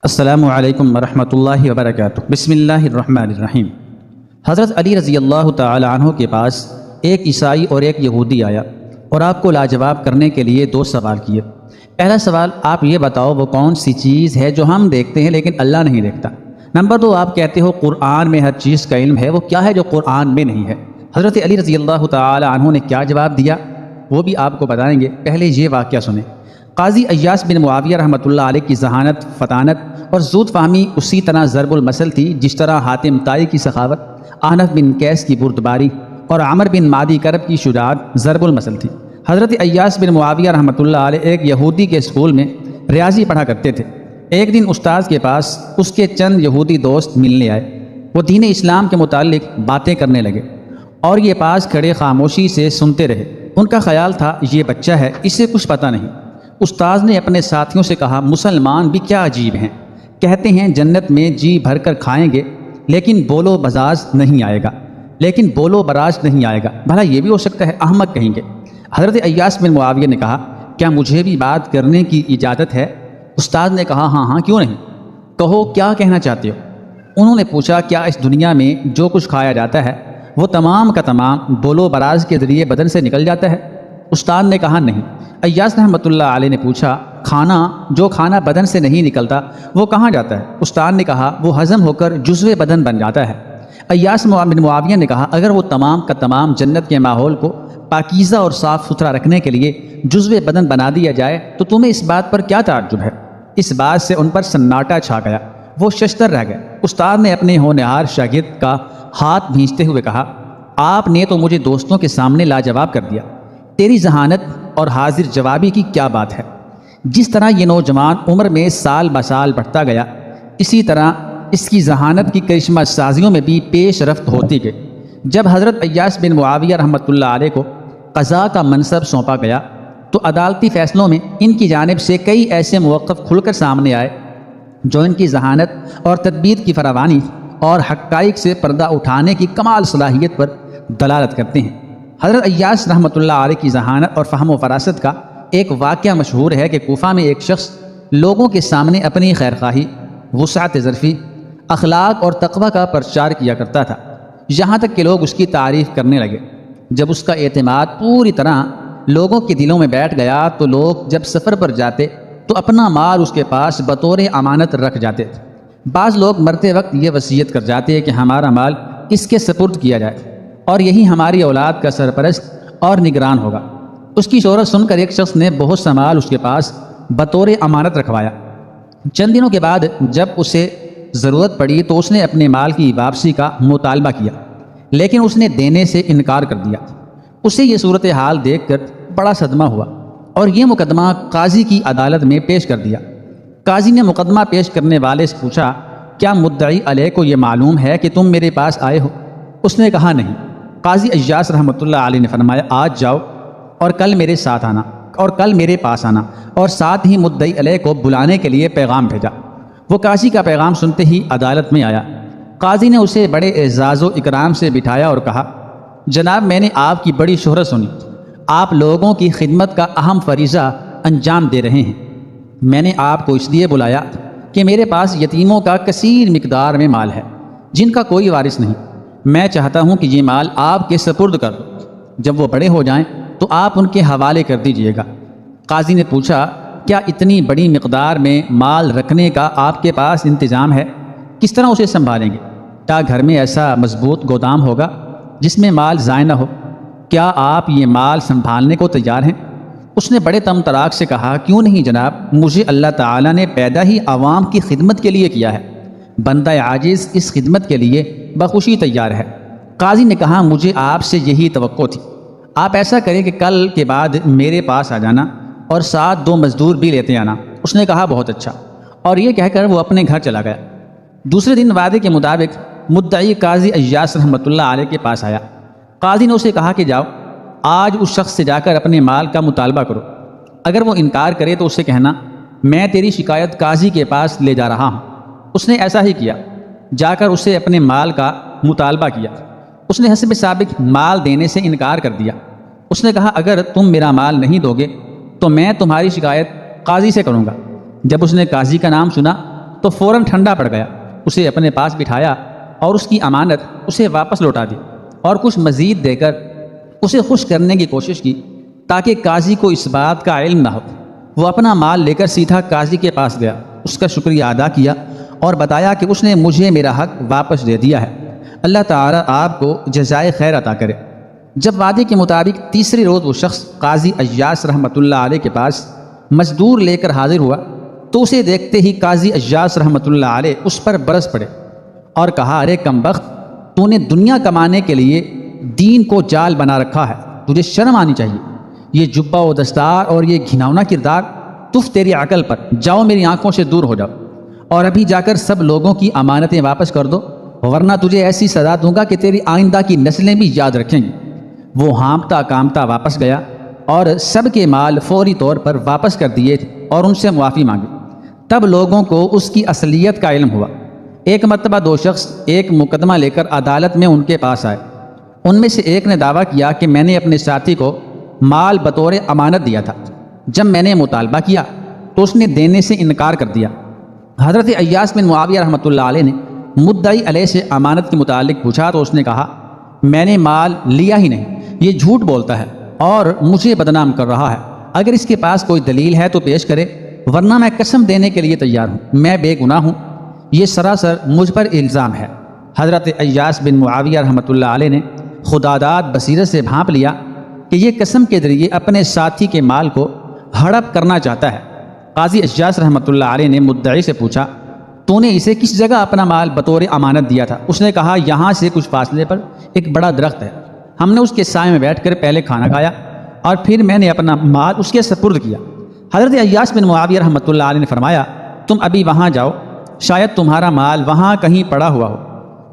السلام علیکم ورحمۃ اللہ وبرکاتہ۔ بسم اللہ الرحمن الرحیم۔ حضرت علی رضی اللہ تعالی عنہ کے پاس ایک عیسائی اور ایک یہودی آیا اور آپ کو لاجواب کرنے کے لیے دو سوال کیے۔ پہلا سوال، آپ یہ بتاؤ وہ کون سی چیز ہے جو ہم دیکھتے ہیں لیکن اللہ نہیں دیکھتا۔ نمبر دو، آپ کہتے ہو قرآن میں ہر چیز کا علم ہے، وہ کیا ہے جو قرآن میں نہیں ہے؟ حضرت علی رضی اللہ تعالی عنہ نے کیا جواب دیا وہ بھی آپ کو بتائیں گے، پہلے یہ واقعہ سنیں۔ قاضی ایاس بن معاویہ رحمۃ اللہ علیہ کی ذہانت، فطانت اور زود فہمی اسی طرح ضرب المثل تھی جس طرح حاتم طائی کی سخاوت، احنف بن قیس کی بردباری اور عمر بن مادی کرب کی شجاعت ضرب المثل تھی۔ حضرت ایاس بن معاویہ رحمۃ اللہ علیہ ایک یہودی کے اسکول میں ریاضی پڑھا کرتے تھے۔ ایک دن استاذ کے پاس اس کے چند یہودی دوست ملنے آئے۔ وہ دین اسلام کے متعلق باتیں کرنے لگے اور یہ پاس کھڑے خاموشی سے سنتے رہے۔ ان کا خیال تھا یہ بچہ ہے، اسے کچھ پتہ نہیں۔ استاذ نے اپنے ساتھیوں سے کہا، مسلمان بھی کیا عجیب ہیں، کہتے ہیں جنت میں جی بھر کر کھائیں گے لیکن بولو بزاز نہیں آئے گا، بھلا یہ بھی ہو سکتا ہے، احمق کہیں گے۔ حضرت ایاس بن معاویہ نے کہا، کیا مجھے بھی بات کرنے کی اجازت ہے؟ استاذ نے کہا، ہاں کیوں نہیں، کہو کیا کہنا چاہتے ہو۔ انہوں نے پوچھا، کیا اس دنیا میں جو کچھ کھایا جاتا ہے وہ تمام کا تمام بولو براز کے ذریعے بدن سے نکل جاتا ہے؟ استاد نے کہا، نہیں۔ ایاس رحمۃ اللہ علیہ نے پوچھا، جو کھانا بدن سے نہیں نکلتا وہ کہاں جاتا ہے؟ استاد نے کہا، وہ ہضم ہو کر جزو بدن بن جاتا ہے۔ ایاس بن معاویہ نے کہا، اگر وہ تمام کا تمام جنت کے ماحول کو پاکیزہ اور صاف ستھرا رکھنے کے لیے جزو بدن بنا دیا جائے تو تمہیں اس بات پر کیا تعجب ہے؟ اس بات سے ان پر سناٹا چھا گیا، وہ ششدر رہ گئے۔ استاد نے اپنے ہونہار شاگرد کا ہاتھ بھینچتے ہوئے کہا، آپ نے تو مجھے دوستوں کے سامنے لاجواب کر دیا، تیری ذہانت اور حاضر جوابی کی کیا بات ہے؟ جس طرح یہ نوجوان عمر میں سال بسال بڑھتا گیا، اسی طرح اس کی ذہانت کی کرشمہ سازیوں میں بھی پیش رفت ہوتی گئی۔ جب حضرت ایاس بن معاویہ رحمۃ اللہ علیہ کو قضاء کا منصب سونپا گیا تو عدالتی فیصلوں میں ان کی جانب سے کئی ایسے موقف کھل کر سامنے آئے جو ان کی ذہانت اور تدبیر کی فراوانی اور حقائق سے پردہ اٹھانے کی کمال صلاحیت پر دلالت کرتے ہیں۔ حضرت ایاس رحمۃ اللہ علیہ کی ذہانت اور فہم و فراست کا ایک واقعہ مشہور ہے کہ کوفہ میں ایک شخص لوگوں کے سامنے اپنی خیرخواہی، وسعت ظرفی، اخلاق اور تقوی کا پرچار کیا کرتا تھا، یہاں تک کہ لوگ اس کی تعریف کرنے لگے۔ جب اس کا اعتماد پوری طرح لوگوں کے دلوں میں بیٹھ گیا تو لوگ جب سفر پر جاتے تو اپنا مال اس کے پاس بطور امانت رکھ جاتے تھے۔ بعض لوگ مرتے وقت یہ وصیت کر جاتے کہ ہمارا مال اس کے سپرد کیا جائے اور یہی ہماری اولاد کا سرپرست اور نگران ہوگا۔ اس کی شہرت سن کر ایک شخص نے بہت سا مال اس کے پاس بطور امانت رکھوایا۔ چند دنوں کے بعد جب اسے ضرورت پڑی تو اس نے اپنے مال کی واپسی کا مطالبہ کیا، لیکن اس نے دینے سے انکار کر دیا۔ اسے یہ صورتحال دیکھ کر بڑا صدمہ ہوا اور یہ مقدمہ قاضی کی عدالت میں پیش کر دیا۔ قاضی نے مقدمہ پیش کرنے والے سے پوچھا، کیا مدعی علیہ کو یہ معلوم ہے کہ تم میرے پاس آئے ہو؟ اس نے کہا، نہیں۔ قاضی ایاس رحمۃ اللہ علیہ نے فرمایا، آج جاؤ اور کل میرے ساتھ آنا اور کل میرے پاس آنا، اور ساتھ ہی مدعی علیہ کو بلانے کے لیے پیغام بھیجا۔ وہ قاضی کا پیغام سنتے ہی عدالت میں آیا۔ قاضی نے اسے بڑے اعزاز و اکرام سے بٹھایا اور کہا، جناب، میں نے آپ کی بڑی شہرت سنی، آپ لوگوں کی خدمت کا اہم فریضہ انجام دے رہے ہیں۔ میں نے آپ کو اس لیے بلایا کہ میرے پاس یتیموں کا کثیر مقدار میں مال ہے جن کا کوئی وارث نہیں۔ میں چاہتا ہوں کہ یہ مال آپ کے سپرد کر دو، جب وہ بڑے ہو جائیں تو آپ ان کے حوالے کر دیجئے گا۔ قاضی نے پوچھا، کیا اتنی بڑی مقدار میں مال رکھنے کا آپ کے پاس انتظام ہے؟ کس طرح اسے سنبھالیں گے؟ کیا گھر میں ایسا مضبوط گودام ہوگا جس میں مال ضائع نہ ہو؟ کیا آپ یہ مال سنبھالنے کو تیار ہیں؟ اس نے بڑے تمطراق سے کہا، کیوں نہیں جناب، مجھے اللہ تعالیٰ نے پیدا ہی عوام کی خدمت کے لیے کیا ہے، بندہ عاجز اس خدمت کے لیے بخوشی تیار ہے۔ قاضی نے کہا، مجھے آپ سے یہی توقع تھی، آپ ایسا کریں کہ کل کے بعد میرے پاس آ جانا اور ساتھ 2 مزدور بھی لیتے آنا۔ اس نے کہا، بہت اچھا، اور یہ کہہ کر وہ اپنے گھر چلا گیا۔ دوسرے دن وعدے کے مطابق مدعی قاضی ایاس رحمۃ اللہ علیہ کے پاس آیا۔ قاضی نے اسے کہا کہ جاؤ، آج اس شخص سے جا کر اپنے مال کا مطالبہ کرو، اگر وہ انکار کرے تو اسے کہنا میں تیری شکایت قاضی کے پاس لے جا رہا ہوں۔ اس نے ایسا ہی کیا، جا کر اسے اپنے مال کا مطالبہ کیا۔ اس نے حسب سابق مال دینے سے انکار کر دیا۔ اس نے کہا، اگر تم میرا مال نہیں دو گے تو میں تمہاری شکایت قاضی سے کروں گا۔ جب اس نے قاضی کا نام سنا تو فوراً ٹھنڈا پڑ گیا، اسے اپنے پاس بٹھایا اور اس کی امانت اسے واپس لوٹا دی اور کچھ مزید دے کر اسے خوش کرنے کی کوشش کی تاکہ قاضی کو اس بات کا علم نہ ہو۔ وہ اپنا مال لے کر سیدھا قاضی کے پاس گیا، اس کا شکریہ ادا کیا اور بتایا کہ اس نے مجھے میرا حق واپس دے دیا ہے، اللہ تعالیٰ آپ کو جزائے خیر عطا کرے۔ جب وعدے کے مطابق تیسری روز وہ شخص قاضی ایاس رحمۃ اللہ علیہ کے پاس مزدور لے کر حاضر ہوا تو اسے دیکھتے ہی قاضی ایاس رحمۃ اللہ علیہ اس پر برس پڑے اور کہا، ارے کمبخت، تو نے دنیا کمانے کے لیے دین کو جال بنا رکھا ہے، تجھے شرم آنی چاہیے۔ یہ جبہ و دستار اور یہ گھناؤنا کردار تف تیری عقل پر، جاؤ میری آنکھوں سے دور ہو جاؤ اور ابھی جا کر سب لوگوں کی امانتیں واپس کر دو، ورنہ تجھے ایسی سزا دوں گا کہ تیری آئندہ کی نسلیں بھی یاد رکھیں گی۔ وہ ہانپتا کامتا واپس گیا اور سب کے مال فوری طور پر واپس کر دیے اور ان سے معافی مانگی۔ تب لوگوں کو اس کی اصلیت کا علم ہوا۔ ایک مرتبہ دو شخص ایک مقدمہ لے کر عدالت میں ان کے پاس آئے۔ ان میں سے ایک نے دعویٰ کیا کہ میں نے اپنے ساتھی کو مال بطور امانت دیا تھا، جب میں نے مطالبہ کیا تو اس نے دینے سے انکار کر دیا۔ حضرت ایاس بن معاویہ رحمۃ اللہ علیہ نے مدعی علیہ سے امانت کے متعلق پوچھا تو اس نے کہا، میں نے مال لیا ہی نہیں، یہ جھوٹ بولتا ہے اور مجھے بدنام کر رہا ہے، اگر اس کے پاس کوئی دلیل ہے تو پیش کرے، ورنہ میں قسم دینے کے لیے تیار ہوں، میں بے گناہ ہوں، یہ سراسر مجھ پر الزام ہے۔ حضرت ایاس بن معاویہ رحمۃ اللہ علیہ نے خداداد بصیرت سے بھانپ لیا کہ یہ قسم کے ذریعے اپنے ساتھی کے مال کو ہڑپ کرنا چاہتا ہے۔ قاضی ایاس رحمۃ اللہ علیہ نے مدعی سے پوچھا، تو نے اسے کس جگہ اپنا مال بطور امانت دیا تھا؟ اس نے کہا، یہاں سے کچھ فاصلے پر ایک بڑا درخت ہے، ہم نے اس کے سائے میں بیٹھ کر پہلے کھانا کھایا اور پھر میں نے اپنا مال اس کے سپرد کیا۔ حضرت ایاس بن معاویہ رحمۃ اللہ علیہ نے فرمایا، تم ابھی وہاں جاؤ، شاید تمہارا مال وہاں کہیں پڑا ہوا ہو،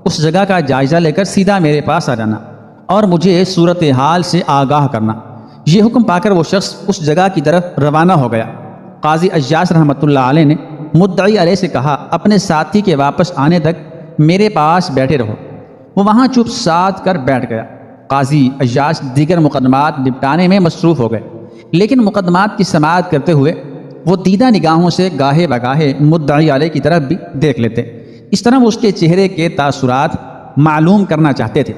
اس جگہ کا جائزہ لے کر سیدھا میرے پاس آ جانا اور مجھے صورتحال سے آگاہ کرنا۔ یہ حکم پا کر وہ شخص اس جگہ کی طرف روانہ ہو گیا۔ قاضی ایاس رحمۃ اللہ علیہ نے مدعی علیہ سے کہا، اپنے ساتھی کے واپس آنے تک میرے پاس بیٹھے رہو۔ وہ وہاں چپ سادھ کر بیٹھ گیا۔ قاضی ایاس دیگر مقدمات نپٹانے میں مصروف ہو گئے، لیکن مقدمات کی سماعت کرتے ہوئے وہ دیدہ نگاہوں سے گاہے بگاہے مدعی علیہ کی طرف بھی دیکھ لیتے، اس طرح وہ اس کے چہرے کے تاثرات معلوم کرنا چاہتے تھے۔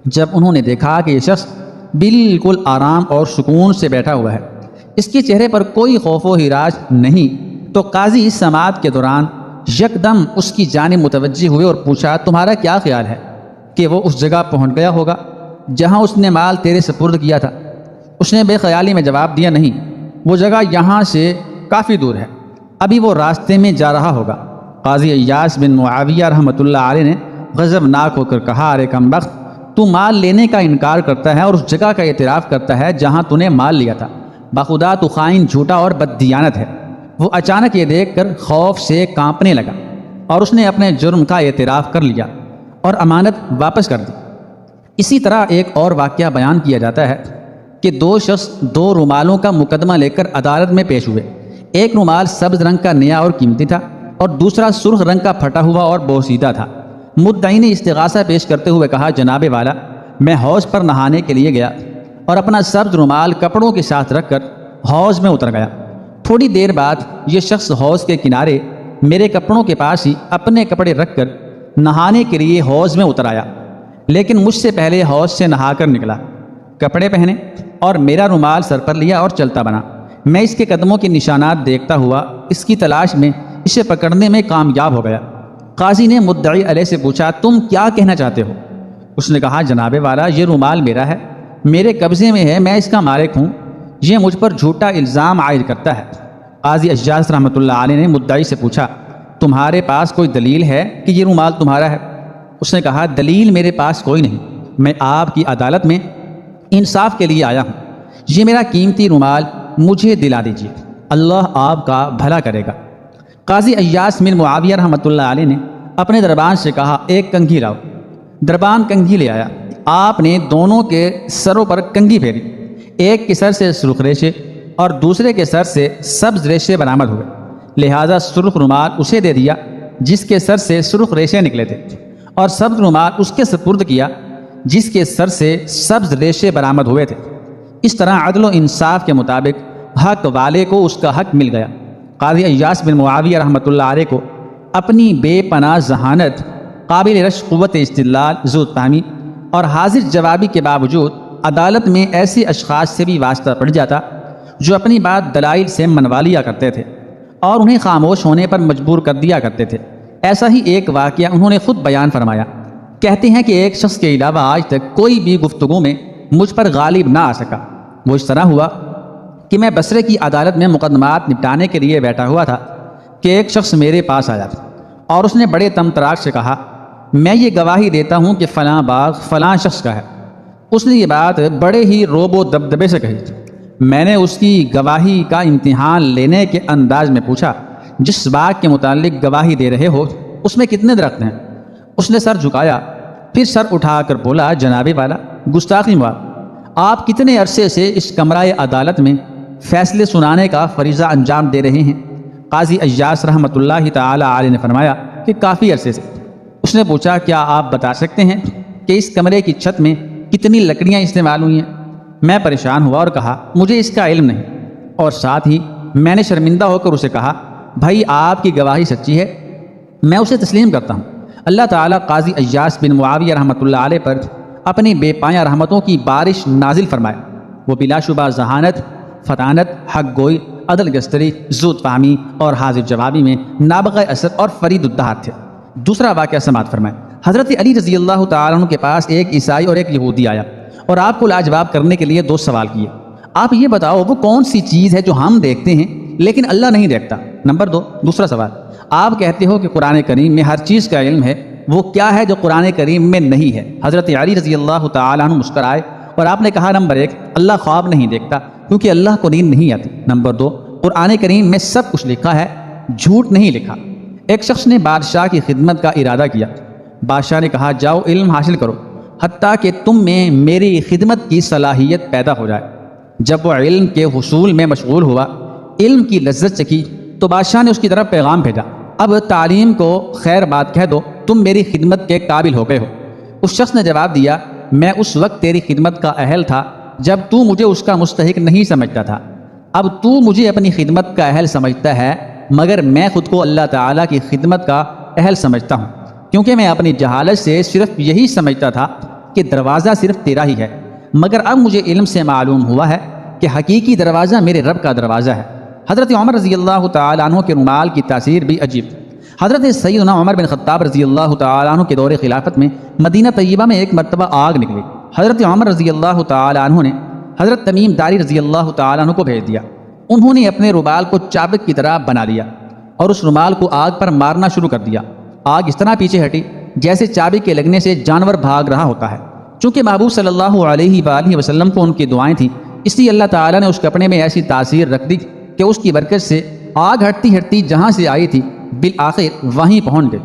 جب انہوں نے دیکھا کہ یہ شخص بالکل آرام اور سکون سے بیٹھا ہوا ہے، اس کے چہرے پر کوئی خوف و ہراج نہیں، تو قاضی اس سماعت کے دوران یکدم اس کی جانب متوجہ ہوئے اور پوچھا، تمہارا کیا خیال ہے کہ وہ اس جگہ پہنچ گیا ہوگا جہاں اس نے مال تیرے سپرد کیا تھا؟ اس نے بے خیالی میں جواب دیا، نہیں، وہ جگہ یہاں سے کافی دور ہے، ابھی وہ راستے میں جا رہا ہوگا۔ قاضی ایاس بن معاویہ رحمۃ اللہ علیہ نے غضبناک ہو کر کہا، ارے کمبخت، تو مال لینے کا انکار کرتا ہے اور اس جگہ کا اعتراف کرتا ہے جہاں تو نے مال لیا تھا، بخدا تو خائن، جھوٹا اور بددیانت ہے۔ وہ اچانک یہ دیکھ کر خوف سے کانپنے لگا اور اس نے اپنے جرم کا اعتراف کر لیا اور امانت واپس کر دی۔ اسی طرح ایک اور واقعہ بیان کیا جاتا ہے کہ دو شخص دو رومالوں کا مقدمہ لے کر عدالت میں پیش ہوئے۔ ایک رومال سبز رنگ کا نیا اور قیمتی تھا اور دوسرا سرخ رنگ کا پھٹا ہوا اور بوسیدہ تھا۔ مدعی نے استغاثہ پیش کرتے ہوئے کہا، جناب والا، میں حوض پر نہانے کے لیے گیا اور اپنا سبز رومال کپڑوں کے ساتھ رکھ کر حوض میں اتر گیا۔ تھوڑی دیر بعد یہ شخص حوض کے کنارے میرے کپڑوں کے پاس ہی اپنے کپڑے رکھ کر نہانے کے لیے حوض میں اتر آیا، لیکن مجھ سے پہلے حوض سے نہا کر نکلا، کپڑے پہنے اور میرا رومال سر پر لیا اور چلتا بنا۔ میں اس کے قدموں کے نشانات دیکھتا ہوا اس کی تلاش میں اسے پکڑنے میں کامیاب ہو گیا۔ قاضی نے مدعی علیہ سے پوچھا، تم کیا کہنا چاہتے ہو؟ اس نے کہا، جناب والا، یہ رومال میرا ہے، میرے قبضے میں ہے، میں اس کا مالک ہوں، یہ مجھ پر جھوٹا الزام عائد کرتا ہے۔ قاضی ایاس رحمۃ اللہ علیہ نے مدعی سے پوچھا، تمہارے پاس کوئی دلیل ہے کہ یہ رومال تمہارا ہے؟ اس نے کہا، دلیل میرے پاس کوئی نہیں، میں آپ کی عدالت میں انصاف کے لیے آیا ہوں، یہ میرا قیمتی رومال مجھے دلا دیجیے، اللہ آپ کا بھلا کرے گا۔ قاضی ایاس بن معاویہ رحمۃ اللہ علیہ نے اپنے دربان سے کہا، ایک کنگھی لاؤ۔ دربان کنگھی لے آیا۔ آپ نے دونوں کے سروں پر کنگھی پھیری، ایک کے سر سے سرخ ریشے اور دوسرے کے سر سے سبز ریشے برآمد ہوئے، لہذا سرخ رومال اسے دے دیا جس کے سر سے سرخ ریشے نکلے تھے، اور سبز رومال اس کے سپرد کیا جس کے سر سے سبز ریشے برآمد ہوئے تھے۔ اس طرح عدل و انصاف کے مطابق حق والے کو اس کا حق مل گیا۔ قاضی ایاس بن معاویہ رحمۃ اللہ علیہ کو اپنی بے پناہ ذہانت، قابل رشک قوت استدلال، زود فہمی اور حاضر جوابی کے باوجود عدالت میں ایسے اشخاص سے بھی واسطہ پڑ جاتا جو اپنی بات دلائل سے منوا لیا کرتے تھے اور انہیں خاموش ہونے پر مجبور کر دیا کرتے تھے۔ ایسا ہی ایک واقعہ انہوں نے خود بیان فرمایا۔ کہتے ہیں کہ ایک شخص کے علاوہ آج تک کوئی بھی گفتگو میں مجھ پر غالب نہ آ سکا۔ وہ اس طرح ہوا کہ میں بصرے کی عدالت میں مقدمات نپٹانے کے لیے بیٹھا ہوا تھا کہ ایک شخص میرے پاس آیا اور اس نے بڑے طمطراق سے کہا، میں یہ گواہی دیتا ہوں کہ فلاں باغ فلاں شخص کا ہے۔ اس نے یہ بات بڑے ہی روب و دبدبے سے کہی۔ میں نے اس کی گواہی کا امتحان لینے کے انداز میں پوچھا، جس باغ کے متعلق گواہی دے رہے ہو اس میں کتنے درخت ہیں؟ اس نے سر جھکایا، پھر سر اٹھا کر بولا، جناب والا، گستاخی مار، آپ کتنے عرصے سے اس کمرہ عدالت میں فیصلے سنانے کا فریضہ انجام دے رہے ہیں؟ قاضی ایاس رحمۃ اللہ تعالی علیہ نے فرمایا کہ کافی عرصے سے۔ اس نے پوچھا، کیا آپ بتا سکتے ہیں کہ اس کمرے کی چھت میں کتنی لکڑیاں استعمال ہوئی ہیں؟ میں پریشان ہوا اور کہا، مجھے اس کا علم نہیں، اور ساتھ ہی میں نے شرمندہ ہو کر اسے کہا، بھائی آپ کی گواہی سچی ہے، میں اسے تسلیم کرتا ہوں۔ اللہ تعالیٰ قاضی ایاس بن معاویہ رحمۃ اللہ علیہ پر اپنی بے پایہ رحمتوں کی بارش نازل فرمائے۔ وہ بلا شبہ ذہانت، فطانت، حق گوئی، عدل گستری، زود فہمی اور حاضر جوابی میں نابغہ اثر اور فرید الدہر تھے۔ دوسرا واقعہ سماعت فرمائے۔ حضرت علی رضی اللہ تعالیٰ عنہ کے پاس ایک عیسائی اور ایک یہودی آیا اور آپ کو لاجواب کرنے کے لیے دو سوال کیے۔ آپ یہ بتاؤ وہ کون سی چیز ہے جو ہم دیکھتے ہیں لیکن اللہ نہیں دیکھتا؟ نمبر 2، دوسرا سوال، آپ کہتے ہو کہ قرآن کریم میں ہر چیز کا علم ہے، وہ کیا ہے جو قرآن کریم میں نہیں ہے؟ حضرت علی رضی اللہ تعالیٰ عنہ مسکرائے اور آپ نے کہا، نمبر 1، اللہ خواب نہیں دیکھتا کیونکہ اللہ کو نیند نہیں آتی۔ نمبر 2، قرآن کریم میں سب کچھ لکھا ہے، جھوٹ نہیں لکھا۔ ایک شخص نے بادشاہ کی خدمت کا ارادہ کیا۔ بادشاہ نے کہا، جاؤ علم حاصل کرو حتیٰ کہ تم میں میری خدمت کی صلاحیت پیدا ہو جائے۔ جب وہ علم کے حصول میں مشغول ہوا، علم کی لذت چکھی، تو بادشاہ نے اس کی طرف پیغام بھیجا، اب تعلیم کو خیر بات کہہ دو، تم میری خدمت کے قابل ہو گئے ہو۔ اس شخص نے جواب دیا، میں اس وقت تیری خدمت کا اہل تھا جب تو مجھے اس کا مستحق نہیں سمجھتا تھا، اب تو مجھے اپنی خدمت کا اہل سمجھتا ہے، مگر میں خود کو اللہ تعالیٰ کی خدمت کا اہل سمجھتا ہوں، کیونکہ میں اپنی جہالت سے صرف یہی سمجھتا تھا کہ دروازہ صرف تیرا ہی ہے، مگر اب مجھے علم سے معلوم ہوا ہے کہ حقیقی دروازہ میرے رب کا دروازہ ہے۔ حضرت عمر رضی اللہ تعالیٰ عنہ کے رومال کی تاثیر بھی عجیب۔ حضرت سیدنا عمر بن خطاب رضی اللہ تعالیٰ عنہ کے دور خلافت میں مدینہ طیبہ میں ایک مرتبہ آگ نکلی۔ حضرت عمر رضی اللہ تعالیٰ عنہ نے حضرت تمیم داری رضی اللہ تعالیٰ عنہ کو بھیج دیا۔ انہوں نے اپنے رومال کو چابک کی طرح بنا لیا اور اس رومال کو آگ پر مارنا شروع کر دیا۔ آگ اس طرح پیچھے ہٹی جیسے چابک کے لگنے سے جانور بھاگ رہا ہوتا ہے۔ چونکہ محبوب صلی اللہ علیہ وآلہ وسلم کو ان کی دعائیں تھیں، اس لیے اللہ تعالیٰ نے اس کپڑے میں ایسی تاثیر رکھ دی کہ اس کی برکت سے آگ ہٹتی ہٹتی جہاں سے آئی تھی بالآخر وہیں پہنچ گئی۔